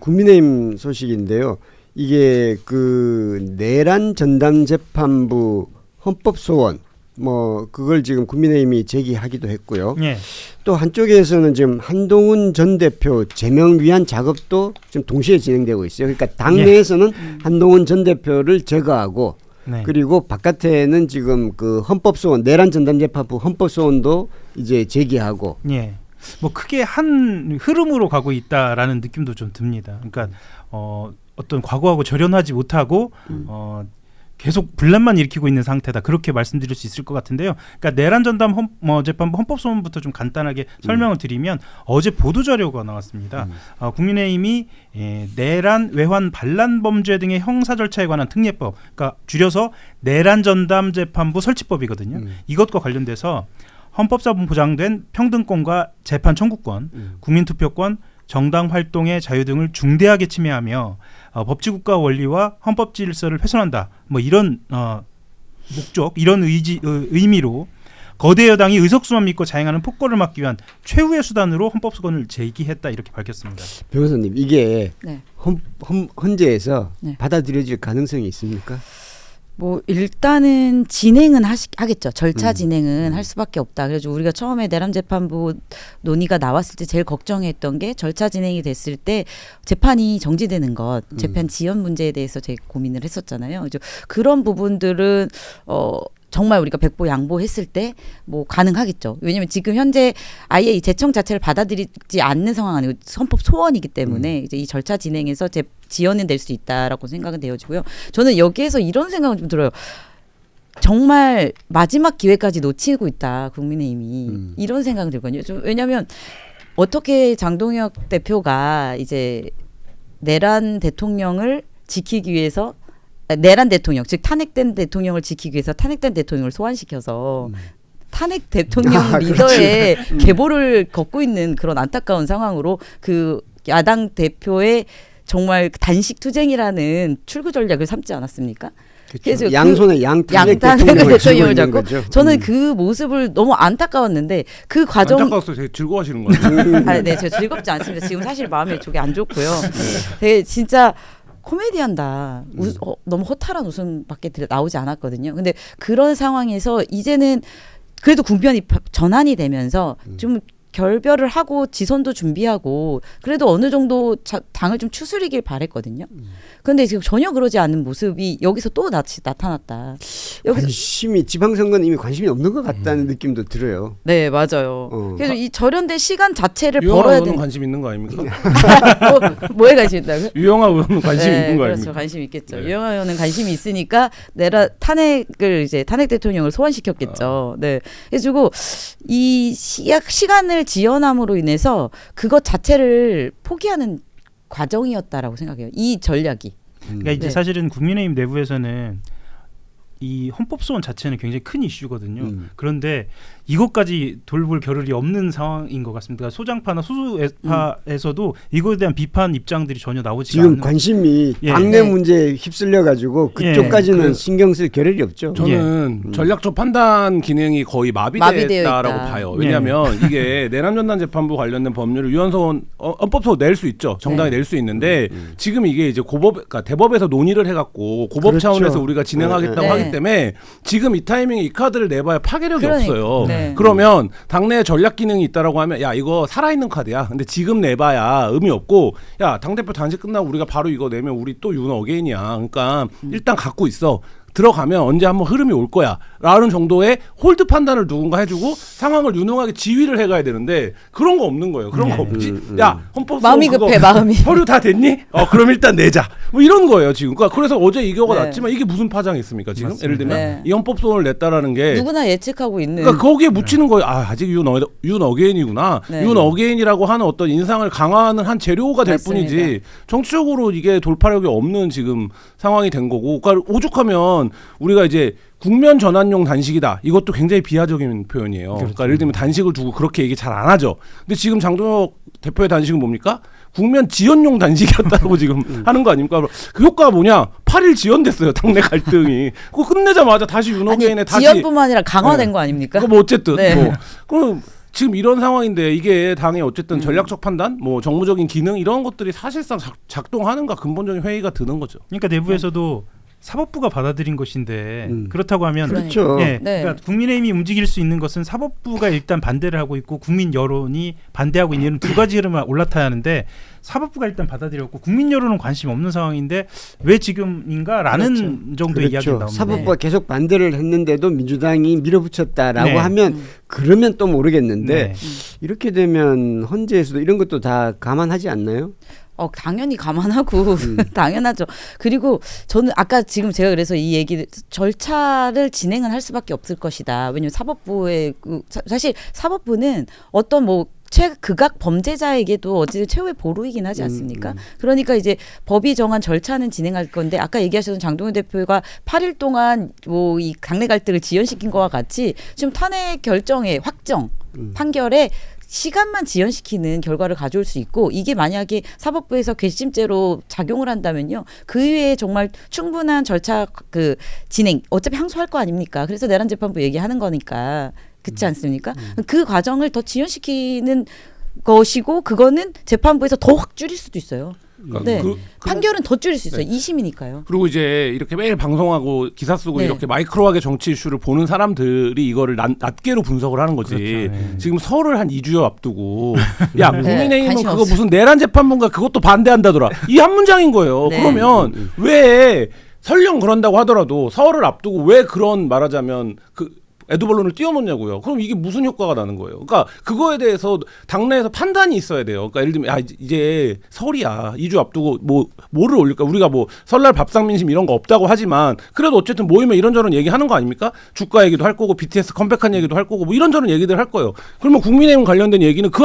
국민의힘 소식인데요. 이게 그 내란 전담재판부 헌법소원 뭐 그걸 지금 국민의힘이 제기하기도 했고요. 예. 또 한쪽에서는 지금 한동훈 전 대표 제명 위한 작업도 지금 동시에 진행되고 있어요. 그러니까 당내에서는 한동훈 전 대표를 제거하고 네. 그리고 바깥에는 지금 그 헌법소원 내란 전담재판부 헌법소원도 이제 제기하고. 예. 뭐 크게 한 흐름으로 가고 있다라는 느낌도 좀 듭니다. 그러니까 어떤 과거하고 절연하지 못하고 계속 분란만 일으키고 있는 상태다. 그렇게 말씀드릴 수 있을 것 같은데요. 그러니까 내란 전담 재판부 헌법소원부터 좀 간단하게 설명을 드리면 어제 보도 자료가 나왔습니다. 국민의힘이 내란, 외환, 반란 범죄 등의 형사 절차에 관한 특례법, 그러니까 줄여서 내란 전담 재판부 설치법이거든요. 이것과 관련돼서 헌법상 보장된 평등권과 재판 청구권, 국민투표권, 정당 활동의 자유 등을 중대하게 침해하며 법치국가 원리와 헌법 질서를 훼손한다. 뭐 이런 목적, 이런 의미로 거대 여당이 의석수만 믿고 자행하는 폭거를 막기 위한 최후의 수단으로 헌법소원을 제기했다 이렇게 밝혔습니다. 변호사님 이게 네. 헌재에서 네. 받아들여질 가능성이 있습니까? 뭐 일단은 진행은 하겠죠. 절차 진행은 할 수밖에 없다. 그래서 우리가 처음에 내란 재판부 논의가 나왔을 때 제일 걱정했던 게 절차 진행이 됐을 때 재판이 정지되는 것, 재판 지연 문제에 대해서 되게 고민을 했었잖아요. 그래서 그런 부분들은 정말 우리가 백보 양보했을 때 뭐 가능하겠죠. 왜냐하면 지금 현재 아예 이 재청 자체를 받아들이지 않는 상황 아니고 헌법 소원이기 때문에 이제 이 절차 진행에서 지연은 될 수 있다라고 생각은 되어지고요. 저는 여기에서 이런 생각은 좀 들어요. 정말 마지막 기회까지 놓치고 있다 국민의힘이 이런 생각이 들거든요. 왜냐하면 어떻게 장동혁 대표가 이제 내란 대통령을 지키기 위해서 내란 대통령, 즉 탄핵된 대통령을 지키기 위해서 탄핵된 대통령을 소환시켜서 탄핵 대통령 리더의 계보를 걷고 있는 그런 안타까운 상황으로 그 야당 대표의 정말 단식 투쟁이라는 출구 전략을 삼지 않았습니까? 그래서 양손에 양탄핵 대통령을 잡고 저는 그 모습을 너무 안타까웠는데 그 과정 안타까워서 되게 즐거워하시는 거 같아요. 네, 제가 즐겁지 않습니다. 지금 사실 마음이 저게 안 좋고요. 되게 진짜 코미디한다. 너무 허탈한 웃음밖에 나오지 않았거든요. 근데 그런 상황에서 이제는 그래도 국면이 전환이 되면서 좀 결별을 하고 지선도 준비하고 그래도 어느 정도 당을 좀 추스리길 바랬거든요. 그런데 지금 전혀 그러지 않은 모습이 여기서 또 나타났다. 관심이 지방선거는 이미 관심이 없는 것 같다는 느낌도 들어요. 네, 맞아요. 그래서 이 절연된 시간 자체를 벌어야 유영아 되는. 의원은 관심 있는 거 아닙니까? 뭐에 관심 있다고요? 유영아 의원은 관심 있는 거 아닙니까? 그렇죠. 관심 있겠죠. 네. 유영아 의원은 관심이 있으니까 내라 탄핵을 이제 탄핵 대통령을 소환시켰겠죠. 네. 그래가지고 이 시간을 지연함으로 인해서 그것 자체를 포기하는 과정이었다라고 생각해요. 이 전략이. 그러니까 이제 사실은 국민의힘 내부에서는 이 헌법소원 자체는 굉장히 큰 이슈거든요. 그런데 이것까지 돌볼 겨를이 없는 상황인 것 같습니다. 그러니까 소장파나 소수파에서도 이거에 대한 비판 입장들이 전혀 나오지 않는. 지금 관심이 당내 문제에 휩쓸려 가지고 그쪽까지는 신경 쓸 겨를이 없죠. 저는 전략적 판단 기능이 거의 마비됐다라고 봐요. 왜냐하면 이게 내란전단 재판부 관련된 법률을 유연소원 헌법소원 낼 수 있죠. 정당이 낼 수 있는데 지금 이게 이제 그러니까 대법에서 논의를 해갖고 고법 차원에서 우리가 진행하겠다고 하기 때문에 지금 이 타이밍에 이 카드를 내봐야 파괴력이 없어요. 그러면 당내에 전략 기능이 있다라고 하면 야 이거 살아있는 카드야. 근데 지금 내봐야 의미 없고 야 당대표 단식 끝나고 우리가 바로 이거 내면 우리 또 윤 어게인이야. 그러니까 일단 갖고 있어. 들어가면 언제 한번 흐름이 올 거야 라는 정도의 홀드 판단을 누군가 해주고 상황을 유능하게 지휘를 해가야 되는데 그런 거 없는 거예요. 그런 거 없지. 야 헌법 마음이 급해 마음이. 서류 다 됐니? 그럼 일단 내자. 뭐 이런 거예요 지금. 그러니까 그래서 어제 이 경우가 났지만 이게 무슨 파장이 있습니까 지금? 맞습니다. 예를 들면 이 헌법소원을 냈다라는 게 누구나 예측하고 있는. 그러니까 거기에 묻히는 거예요. 아직 윤 어게인이구나. 윤 어게인이라고 하는 어떤 인상을 강화하는 한 재료가 될 뿐이지 정치적으로 이게 돌파력이 없는 지금 상황이 된 거고. 그러니까 오죽하면 우리가 이제 국면 전환용 단식이다. 이것도 굉장히 비하적인 표현이에요. 그러니까 예를 들면 단식을 두고 그렇게 얘기 잘 안 하죠. 근데 지금 장동혁 대표의 단식은 뭡니까? 국면 지연용 단식이었다고 지금 하는 거 아닙니까? 그 효과가 뭐냐? 8일 지연됐어요. 당내 갈등이. 그거 끝내자마자 다시 윤 어게인에 다시 지연뿐만 아니라 강화된 거 아닙니까? 뭐 어쨌든 그럼 지금 이런 상황인데 이게 당의 어쨌든 전략적 판단, 뭐 정무적인 기능 이런 것들이 사실상 작동하는가 근본적인 회의가 드는 거죠. 그러니까 내부에서도 사법부가 받아들인 것인데 그렇다고 하면 그렇죠. 예, 네. 그러니까 국민의힘이 움직일 수 있는 것은 사법부가 일단 반대를 하고 있고 국민 여론이 반대하고 있는 두 가지 흐름을 올라타야 하는데 사법부가 일단 받아들였고 국민 여론은 관심 없는 상황인데 왜 지금인가라는 그렇죠. 정도의 이야기가 나옵니다. 사법부가 계속 반대를 했는데도 민주당이 밀어붙였다라고 네. 하면 그러면 또 모르겠는데 네. 이렇게 되면 헌재에서도 이런 것도 다 감안하지 않나요? 당연히 감안하고 당연하죠. 그리고 저는 아까 지금 제가 그래서 이 얘기를 절차를 진행은 할 수밖에 없을 것이다. 왜냐하면 사법부의 사실 사법부는 어떤 뭐 극악 범죄자에게도 어쨌든 최후의 보루이긴 하지 않습니까? 그러니까 이제 법이 정한 절차는 진행할 건데 아까 얘기하셨던 장동현 대표가 8일 동안 뭐 이 당내 갈등을 지연시킨 것과 같이 지금 탄핵 결정의 확정 판결에 시간만 지연시키는 결과를 가져올 수 있고 이게 만약에 사법부에서 괘씸죄로 작용을 한다면요 그 이외에 정말 충분한 절차 진행 어차피 항소할 거 아닙니까? 그래서 내란 재판부 얘기하는 거니까 그렇지 않습니까? 그 과정을 더 지연시키는 것이고 그거는 재판부에서 더 확 줄일 수도 있어요. 네. 판결은 더 줄일 수 있어요. 네. 2심이니까요. 그리고 이제 이렇게 매일 방송하고 기사 쓰고 네. 이렇게 마이크로하게 정치 이슈를 보는 사람들이 이거를 낱개로 분석을 하는 거지. 그렇죠. 네. 지금 설을 한 2주여 앞두고 야 네, 국민의힘은 관심 그거 없어요. 무슨 내란 재판부인가 그것도 반대한다더라. 이 한 문장인 거예요. 네. 그러면 왜 설령 그런다고 하더라도 설을 앞두고 왜 그런 말하자면 에드벌론을 띄워놓냐고요. 그럼 이게 무슨 효과가 나는 거예요. 그러니까 그거에 대해서 당내에서 판단이 있어야 돼요. 그러니까 예를 들면 이제 설이야. 2주 앞두고 뭐를 올릴까? 우리가 뭐 설날 밥상민심 이런 거 없다고 하지만 그래도 어쨌든 모이면 이런저런 얘기하는 거 아닙니까? 주가 얘기도 할 거고 BTS 컴백한 얘기도 할 거고 뭐 이런저런 얘기들 할 거예요. 그러면 국민의힘 관련된 얘기는 그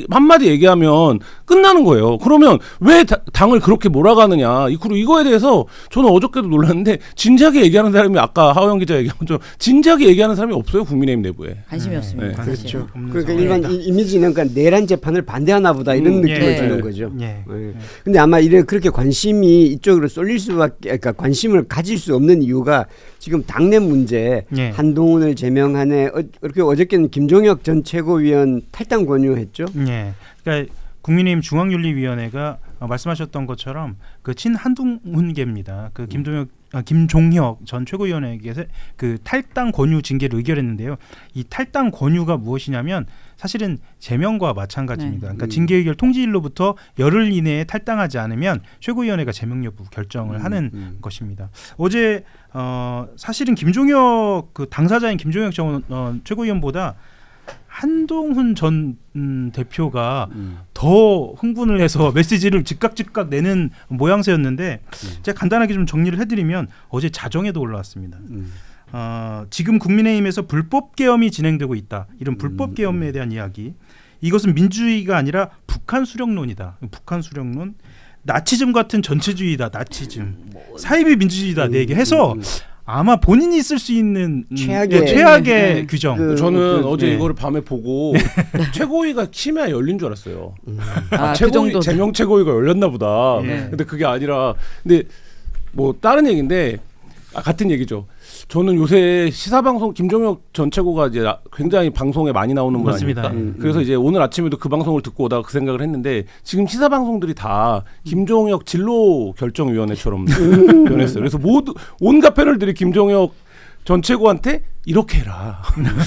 한마디 얘기하면 끝나는 거예요. 그러면 왜 당을 그렇게 몰아가느냐. 그리고 이거에 대해서 저는 어저께도 놀랐는데 진지하게 얘기하는 사람이 아까 하호영 기자 얘기한 것처럼 진지하게 얘기하는 사람이 없어요. 국민의힘 내부에. 관심이 없습니다. 네. 사실. 그렇죠. 없는 그러니까 상황이다. 일반 이미지는 그러니까 내란 재판을 반대하나 보다 이런 느낌을 예. 주는 거죠. 예. 예. 근데 아마 그렇게 관심이 이쪽으로 쏠릴 수밖에 그러니까 관심을 가질 수 없는 이유가 지금 당내 문제 예. 한동훈을 제명하네. 이렇게 어저께는 김종혁 전 최고위원 탈당 권유했죠. 예. 그러니까 국민의힘 중앙윤리위원회가 말씀하셨던 것처럼 그 친한동훈계입니다. 그 김종혁 전 최고위원에게 그 탈당 권유 징계를 의결했는데요. 이 탈당 권유가 무엇이냐면 사실은 제명과 마찬가지입니다. 그러니까 징계 의결 통지일로부터 열흘 이내에 탈당하지 않으면 최고위원회가 제명 여부 결정을 하는 것입니다. 어제 사실은 김종혁 그 당사자인 김종혁 전 최고위원보다 한동훈 전 대표가 더 흥분을 해서 메시지를 즉각 내는 모양새였는데 제가 간단하게 좀 정리를 해드리면 어제 자정에도 올라왔습니다. 지금 국민의힘에서 불법 계엄이 진행되고 있다. 이런 불법 계엄에 대한 이야기. 이것은 민주주의가 아니라 북한 수령론이다. 북한 수령론. 나치즘 같은 전체주의다. 나치즘. 사이비 민주주의다. 네 개 해서 아마 본인이 쓸 수 있는 최악의 규정. 저는 어제 이거를 밤에 보고 최고위가 심야 열린 줄 알았어요. 최고위 제명 최고위가 열렸나 보다. 근데 그게 아니라 근데 뭐 다른 얘기인데 같은 얘기죠. 저는 요새 시사방송 김종혁 전 최고가 이제 굉장히 방송에 많이 나오는 분 맞습니다. 아닙니까? 그래서 이제 오늘 아침에도 그 방송을 듣고 오다가 그 생각을 했는데 지금 시사방송들이 다 김종혁 진로 결정위원회처럼 변했어요. 그래서 온갖 패널들이 김종혁 전 최고한테 이렇게 해라.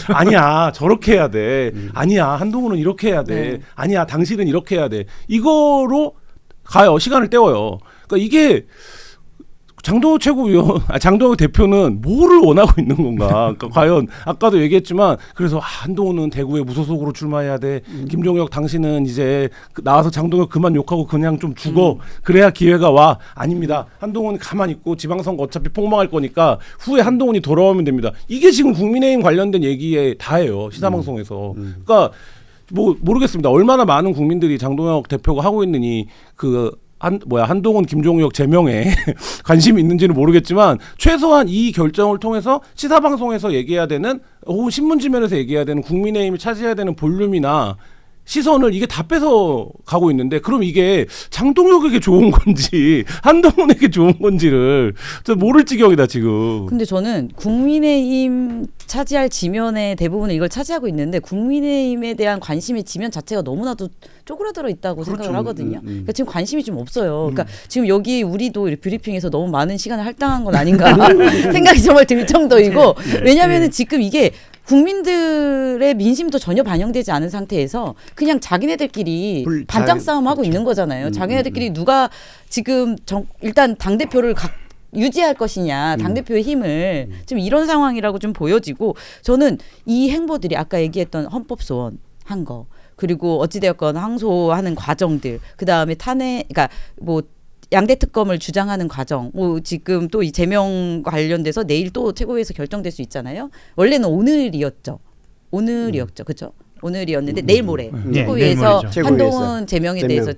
아니야 저렇게 해야 돼. 아니야 한동훈은 이렇게 해야 돼. 아니야 당신은 이렇게 해야 돼. 이거로 가요. 시간을 때워요. 그러니까 이게 장동혁 장동혁 대표는 뭐를 원하고 있는 건가? 그러니까 과연 아까도 얘기했지만 그래서 한동훈은 대구에 무소속으로 출마해야 돼. 김종혁 당신은 이제 나와서 장동혁 그만 욕하고 그냥 좀 죽어. 그래야 기회가 와. 아닙니다. 한동훈이 가만히 있고 지방선거 어차피 폭망할 거니까 후에 한동훈이 돌아오면 됩니다. 이게 지금 국민의힘 관련된 얘기에 다예요. 시사방송에서. 그러니까 뭐 모르겠습니다. 얼마나 많은 국민들이 장동혁 대표가 하고 있는 한동훈 김종혁 제명에 관심이 있는지는 모르겠지만 최소한 이 결정을 통해서 시사방송에서 얘기해야 되는 혹은 신문지면에서 얘기해야 되는 국민의힘이 차지해야 되는 볼륨이나 시선을 이게 다 뺏어 가고 있는데 그럼 이게 장동혁에게 좋은 건지 한동훈에게 좋은 건지를 모를 지경이다 지금. 근데 저는 국민의힘 차지할 지면의 대부분은 이걸 차지하고 있는데 국민의힘에 대한 관심의 지면 자체가 너무나도 쪼그라들어 있다고 그렇죠. 생각을 하거든요. 그러니까 지금 관심이 좀 없어요. 그러니까 지금 여기 우리도 뷰리핑에서 너무 많은 시간을 할당한 건 아닌가 생각이 정말 들 정도이고 왜냐하면은 지금 이게 국민들의 민심도 전혀 반영되지 않은 상태에서 그냥 자기네들끼리 반장 싸움 하고 있는 거잖아요. 자기네들끼리 누가 지금 일단 당 대표를 유지할 것이냐, 당 대표의 힘을 좀 이런 상황이라고 좀 보여지고 저는 이 행보들이 아까 얘기했던 헌법 소원 한 거. 그리고 어찌되었건 항소하는 과정들, 그 다음에 그러니까 뭐 양대 특검을 주장하는 과정, 뭐 지금 또 이 제명 관련돼서 내일 또 최고위에서 결정될 수 있잖아요. 원래는 오늘이었죠, 그렇죠? 오늘이었는데 내일 모레 최고위에서 한동훈 제명에 대해서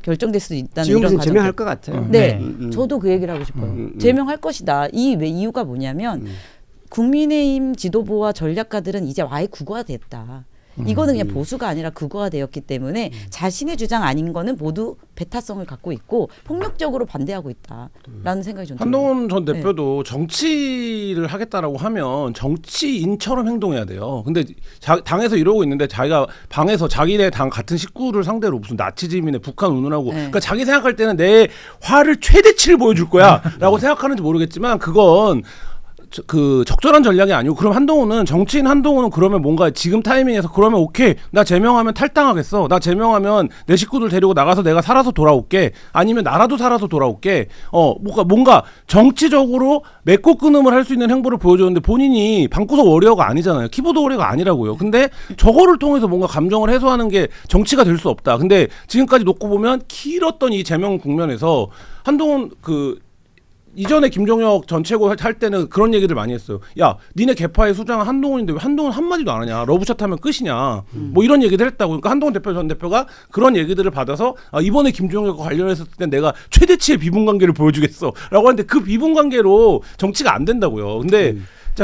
결정될 수도 있다는 지금 이런 제명할 것 같아요. 네, 저도 그 얘기를 하고 싶어요. 제명할 것이다. 이유가 뭐냐면 국민의힘 지도부와 전략가들은 이제 아예 국어화됐다. 이거는 그냥 보수가 아니라 극우화되었기 때문에 자신의 주장 아닌 거는 모두 배타성을 갖고 있고 폭력적으로 반대하고 있다라는 생각이 좀 듭니다. 한동훈 전 대표도 정치를 하겠다라고 하면 정치인처럼 행동해야 돼요. 근데 당에서 이러고 있는데 자기가 방에서 자기네 당 같은 식구를 상대로 무슨 나치즘이네 북한 운운하고 그러니까 자기 생각할 때는 내 화를 최대치를 보여줄 거야라고 생각하는지 모르겠지만 그건 그 적절한 전략이 아니고 그럼 정치인 한동훈은 그러면 뭔가 지금 타이밍에서 그러면 오케이 나 제명하면 탈당하겠어, 나 제명하면 내 식구들 데리고 나가서 내가 살아서 돌아올게, 아니면 나라도 살아서 돌아올게, 뭔가 정치적으로 맺고 끊음을 할 수 있는 행보를 보여줬는데 본인이 방구석 워리어가 아니잖아요. 키보드 워리어가 아니라고요. 근데 저거를 통해서 뭔가 감정을 해소하는 게 정치가 될 수 없다. 근데 지금까지 놓고 보면 길었던 이 제명 국면에서 한동훈 이전에 김종혁 전 최고 할 때는 그런 얘기를 많이 했어요. 야, 니네 개파의 수장은 한동훈인데 왜 한동훈 한마디도 안 하냐. 러브샷 하면 끝이냐. 뭐 이런 얘기들 했다고. 그러니까 한동훈 전 대표가 그런 얘기들을 받아서 이번에 김종혁과 관련했을 때 내가 최대치의 비분관계를 보여주겠어 라고 하는데 그 비분관계로 정치가 안 된다고요. 근데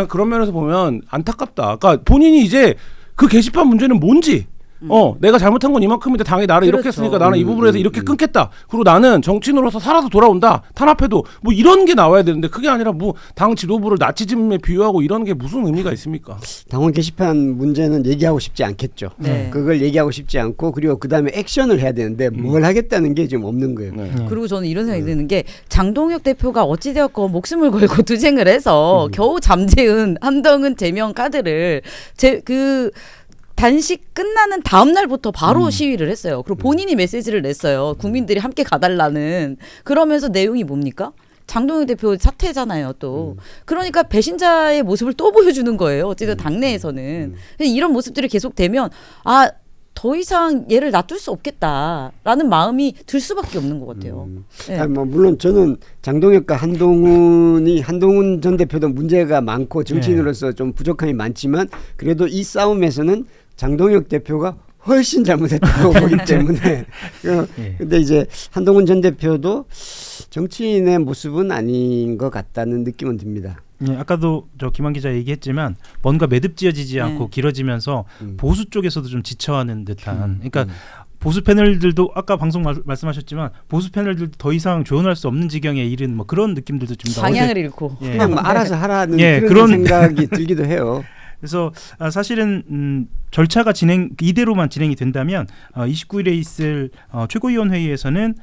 그런 면에서 보면 안타깝다. 그러니까 본인이 이제 그 게시판 문제는 뭔지 내가 잘못한 건 이만큼인데 당이 나를 이렇게 했으니까 나는 이 부분에서 이렇게 끊겠다. 그리고 나는 정치인으로서 살아서 돌아온다. 탄압해도 뭐 이런 게 나와야 되는데 그게 아니라 뭐 당 지도부를 나치즘에 비유하고 이런 게 무슨 의미가 있습니까? 당원 게시판 문제는 얘기하고 싶지 않겠죠. 네. 그걸 얘기하고 싶지 않고 그리고 그다음에 액션을 해야 되는데 뭘 하겠다는 게 지금 없는 거예요. 그리고 저는 이런 생각이 드는 게 장동혁 대표가 어찌되었건 목숨을 걸고 투쟁을 해서 겨우 잠재운 한동훈 제명 카드를 단식 끝나는 다음 날부터 바로 시위를 했어요. 그리고 본인이 메시지를 냈어요. 국민들이 함께 가달라는. 그러면서 내용이 뭡니까? 장동혁 대표 사퇴잖아요, 또. 그러니까 배신자의 모습을 또 보여주는 거예요. 어쨌든 당내에서는. 이런 모습들이 계속되면 더 이상 얘를 놔둘 수 없겠다라는 마음이 들 수밖에 없는 것 같아요. 네. 물론 저는 장동혁과 한동훈 전 대표도 문제가 많고 정치인으로서 좀 부족함이 많지만 그래도 이 싸움에서는 장동혁 대표가 훨씬 잘못했다고 보기 때문에 근데 이제 한동훈 전 대표도 정치인의 모습은 아닌 것 같다는 느낌은 듭니다. 아까도 김한 기자 얘기했지만 뭔가 매듭지어지지 않고 길어지면서 보수 쪽에서도 좀 지쳐하는 듯한 그러니까 보수 패널들도 아까 방송 말씀하셨지만 보수 패널들도 더 이상 조언할 수 없는 지경에 이른 뭐 그런 느낌들도 좀 방향을 잃고 그냥 알아서 하라는 그런 생각이 들기도 해요. 그래서 사실은 절차가 이대로만 진행이 된다면 29일에 있을 최고위원회의에서는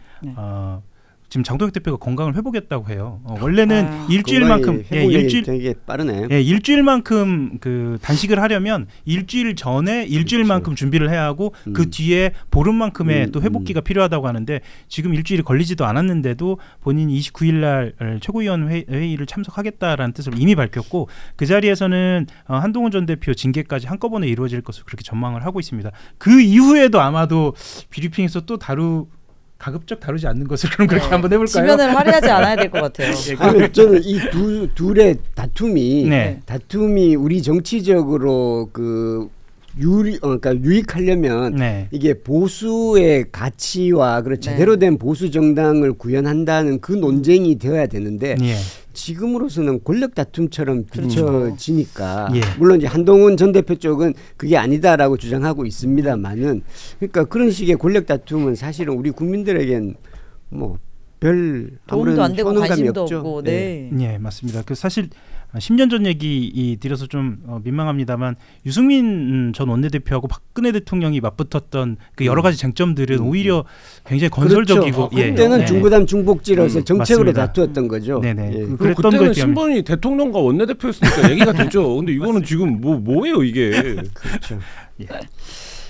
지금 장동혁 대표가 건강을 회복했다고 해요. 원래는 일주일만큼 되게 빠르네. 일주일만큼 그 단식을 하려면 일주일 전에 일주일만큼 준비를 해야 하고 그 뒤에 보름만큼의 또 회복기가 필요하다고 하는데 지금 일주일이 걸리지도 않았는데도 본인이 29일 날 최고위원 회의를 참석하겠다라는 뜻을 이미 밝혔고 그 자리에서는 한동훈 전 대표 징계까지 한꺼번에 이루어질 것을 그렇게 전망을 하고 있습니다. 그 이후에도 아마도 뷰리핑에서 또 가급적 다루지 않는 것을 그럼 그렇게 한번 해볼까요? 지면을 화려하지 않아야 될 것 같아요. 아니, 저는 이 둘의 다툼이 우리 정치적으로 그러니까 유익하려면 이게 보수의 가치와 제대로 된 보수 정당을 구현한다는 그 논쟁이 되어야 되는데 지금으로서는 권력 다툼처럼 비춰지니까 예. 물론 이제 한동훈 전 대표 쪽은 그게 아니다라고 주장하고 있습니다만은 그러니까 그런 식의 권력 다툼은 사실은 우리 국민들에겐 뭐 별 도움도 안 되고 효능감이 관심도 없죠. 없고. 네. 예, 맞습니다. 그 사실 10년 전 얘기 드려서 좀 민망합니다만 유승민 전 원내대표하고 박근혜 대통령이 맞붙었던 그 여러 가지 쟁점들은 오히려 굉장히 건설적이고 그렇죠. 그때는 예. 중부담 중복지로서 정책으로 맞습니다. 다투었던 거죠. 네네. 예. 그리고 그랬던 그때는 걸 기억합니다. 신분이 대통령과 원내대표였으니까 얘기가 되죠. 근데 이거는 지금 뭐예요 이게? 그렇죠. 예.